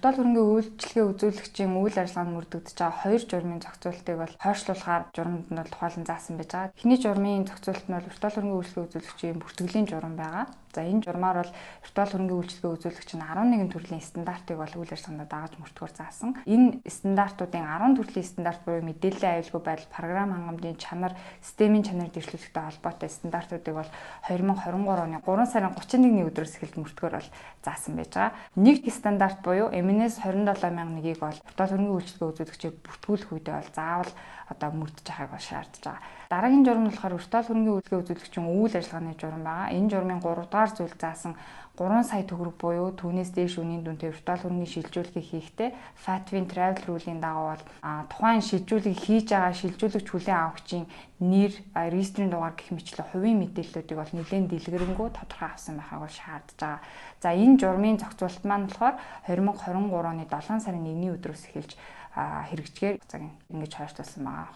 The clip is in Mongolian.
Виртуал хөрөнгөний үйлчилгээ үзүүлэгчийн үйл ажиллагаанд мөрдөгдөж байгаа 2 журмын зохицуултыг бол хойшлуулахаар журамд нь бол тухайлан заасан байж байгаа. Эхний журмын зохицуулт нь бол виртуал хөрөнгөний үйлчилгээ үзүүлэгчийн бүртгэлийн журам байгаа. За энэ журмаар бол виртуал хөрөнгөний үйлчилгээ үзүүлэгч нь 11 төрлийн стандартыг бол үйл ажиллагаанд дагаж мөрдөхөөр заасан. Энэ стандартуудын 10 төрлийн стандарт буюу мэдээллийн аюулгүй байдал, програм хангамжийн чанар, системийн чанарыг дэвшлүүлэхтэй холбоотой стандартуудыг бол 2023 оны 3 сарын 31-ний өдрөөс эхэлж мөрдөхөөр бол заасан байж байгаа. Нэг стандарт буюу MNS 27001-ийг бол виртуал хөрөнгөний үйлчилгээ үзүүлэгчийг бүртгүүлэх үедээ бол заавал одоо мөрдөж байгааг бол шаардж байгаа. Дараагийн журам нь болохоор виртуал хөрөнгөний үйлчилгээ үзүүлэгчийн үйл ажиллагааны журам байгаа. Энэ журмын 3 дугаар зүйл заасан 3 сая төгрөг буюу түүнээс дээш үнийн дүнтэй виртуал хөрөнгөний шилжүүлгийг хийхдээ FATF-ийн travel rule-ийн дагуу бол тухайн шилжүүлгийг хийж байгаа шилжүүлэгч хүлээн авагчийн нэр, регистрийн дугаар гэх мэтлэн хувийн мэдээллүүдийг бол нэлээд дэлгэрэнгүй тодорхой авсан байхыг бол шаардж байгаа. За энэ журмын зохицуулт маань болохоор 2023 оны 7 сарын 1-ний өдрөөс эхэлж хэрэгжгээр ингэж хойшлуулсан байгаа.